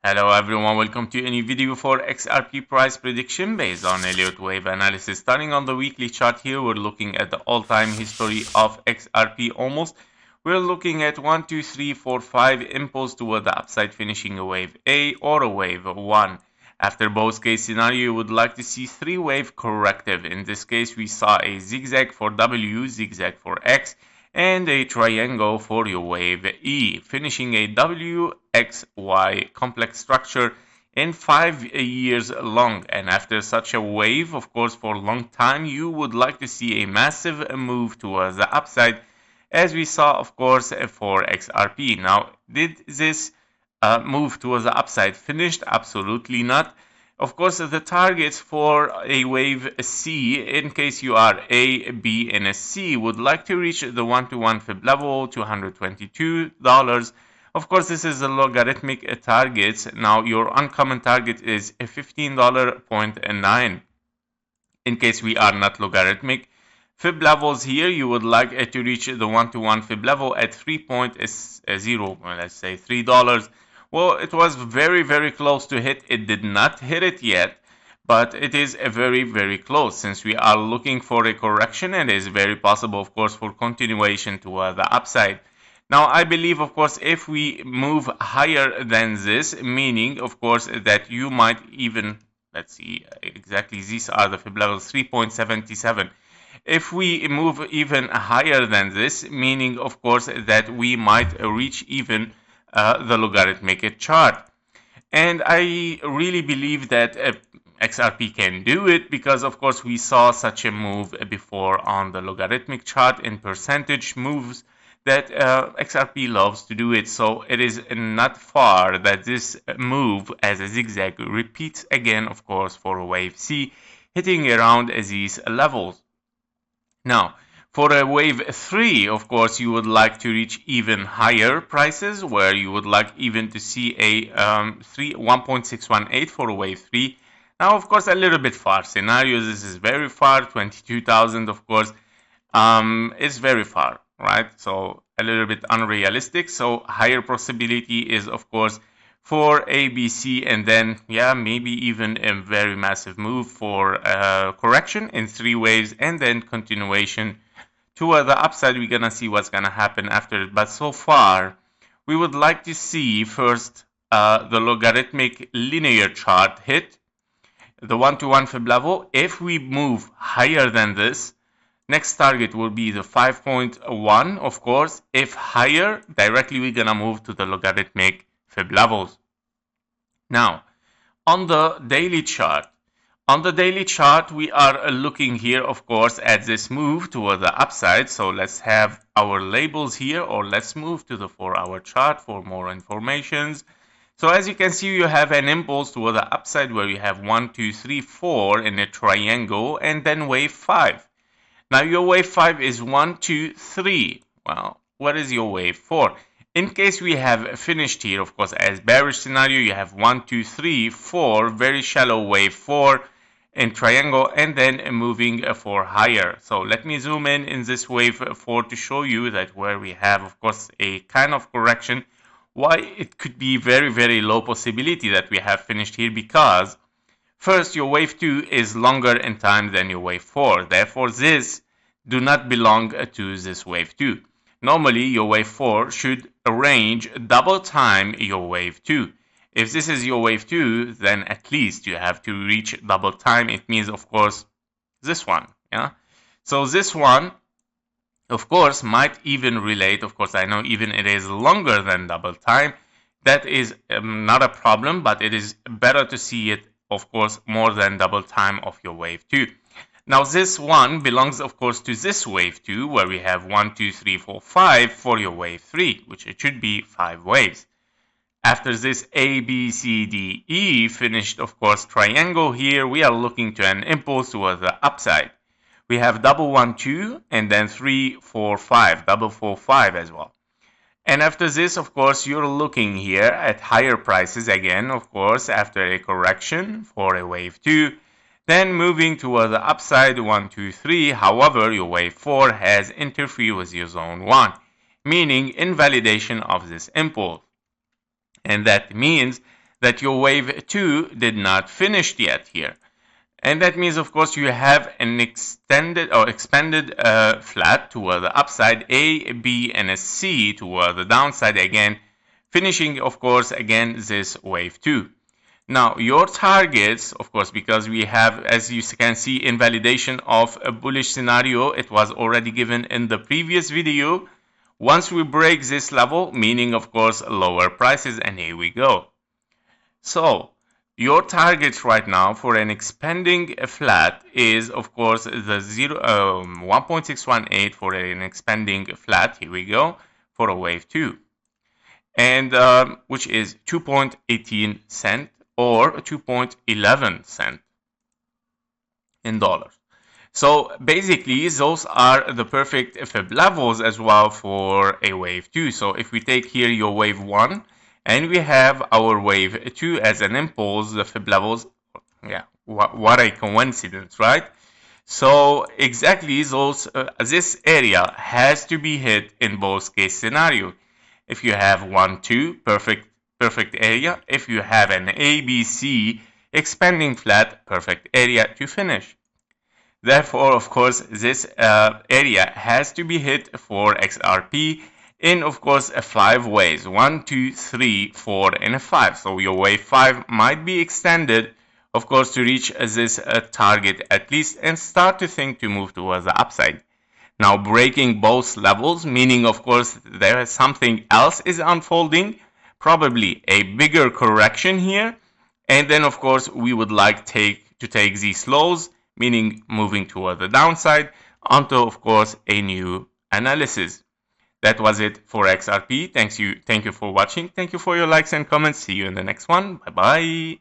Hello everyone, welcome to a new video for XRP price prediction based on Elliott wave analysis. Starting on the weekly chart here, we're looking at the all-time history of XRP almost. We're looking at 1, 2, 3, 4, 5 impulse toward the upside, finishing a wave A or a wave 1. After both case scenario, you would like to see 3-wave corrective. In this case, we saw a zigzag for W, zigzag for X, and a triangle for your wave E, finishing a WXY complex structure in 5 years long. And after such a wave, of course, for a long time, you would like to see a massive move towards the upside, as we saw, of course, for XRP. Now, did this move towards the upside finished? Absolutely not. Of course, the targets for a wave C, in case you are A, B, and a C, would like to reach the 1-to-1 fib level, $222. Of course, this is a logarithmic targets. Now, your uncommon target is a $15.9. In case we are not logarithmic, fib levels here, you would like to reach the 1-to-1 fib level at 3.0, let's say $3. Well, it was very, very close to hit. It did not hit it yet, but it is very, very close. Since we are looking for a correction, it is very possible, of course, for continuation to the upside. Now, I believe, of course, if we move higher than this, meaning, of course, that you might even, let's see, exactly, these are the fib levels, 3.77. If we move even higher than this, meaning, of course, that we might reach even the logarithmic chart. And I really believe that XRP can do it because, of course, we saw such a move before on the logarithmic chart in percentage moves that XRP loves to do it. So it is not far that this move as a zigzag repeats again, of course, for a wave C, hitting around these levels. Now, for a wave 3, of course, you would like to reach even higher prices, where you would like even to see a 1.618 for a wave 3. Now, of course, a little bit far scenarios. This is very far. 22,000, of course, is very far, right? So a little bit unrealistic. So higher possibility is, of course, for ABC, and then, yeah, maybe even a very massive move for correction in 3 waves, and then continuation to the upside. We're gonna see what's gonna happen after it. But so far, we would like to see first the logarithmic linear chart hit the 1-to-1 fib level. If we move higher than this, next target will be the 5.1, of course. If higher, directly we're gonna move to the logarithmic fib levels. Now, on the daily chart, we are looking here, of course, at this move toward the upside. So let's have our labels here, or let's move to the 4-hour chart for more informations. So as you can see, you have an impulse toward the upside where you have 1, 2, 3, 4 in a triangle, and then wave 5. Now your wave 5 is 1, 2, 3. Well, what is your wave 4? In case we have finished here, of course, as bearish scenario, you have 1, 2, 3, 4, very shallow wave 4 in triangle, and then moving for higher. So let me zoom in this wave 4 to show you that where we have, of course, a kind of correction. Why it could be very, very low possibility that we have finished here, because first, your wave 2 is longer in time than your wave 4. Therefore, this do not belong to this wave 2. Normally, your wave 4 should arrange double time your wave 2. If this is your wave 2, then at least you have to reach double time. It means, of course, this one. Yeah. So this one, of course, might even relate. Of course, I know even it is longer than double time. That is not a problem, but it is better to see it, of course, more than double time of your wave 2. Now, this one belongs, of course, to this wave 2, where we have 1, 2, 3, 4, 5 for your wave 3, which it should be 5 waves. After this A, B, C, D, E finished, of course, triangle here, we are looking to an impulse towards the upside. We have double 1, 2, and then 3, 4, 5, double 4, 5 as well. And after this, of course, you're looking here at higher prices again, of course, after a correction for a wave 2. Then moving toward the upside, 1, 2, 3. However, your wave 4 has interfered with your zone 1, meaning invalidation of this impulse. And that means that your wave 2 did not finish yet here. And that means, of course, you have an extended or expanded flat toward the upside, A, B, and a C toward the downside again, finishing, of course, again, this wave 2. Now, your targets, of course, because we have, as you can see, invalidation of a bullish scenario, it was already given in the previous video. Once we break this level, meaning, of course, lower prices, and here we go. So, your targets right now for an expanding flat is, of course, the 1.618 for an expanding flat, here we go, for a wave 2. And which is 2.18 cent or 2.11 cent in dollars. So basically those are the perfect fib levels as well for a wave 2. So if we take here your wave 1 and we have our wave 2 as an impulse, the fib levels, yeah, what a coincidence, right? So exactly those this area has to be hit in both case scenario. If you have 1, 2, perfect area. If you have an ABC expanding flat, perfect area to finish. Therefore, of course, this area has to be hit for XRP in, of course, 5 ways. 1, 2, 3, 4, and 5. So your wave 5 might be extended, of course, to reach this target at least and start to think to move towards the upside. Now, breaking both levels, meaning, of course, there is something else is unfolding, probably a bigger correction here. And then, of course, we would like to take these lows, meaning moving toward the downside, until, of course, a new analysis. That was it for XRP. Thank you for watching. Thank you for your likes and comments. See you in the next one. Bye-bye.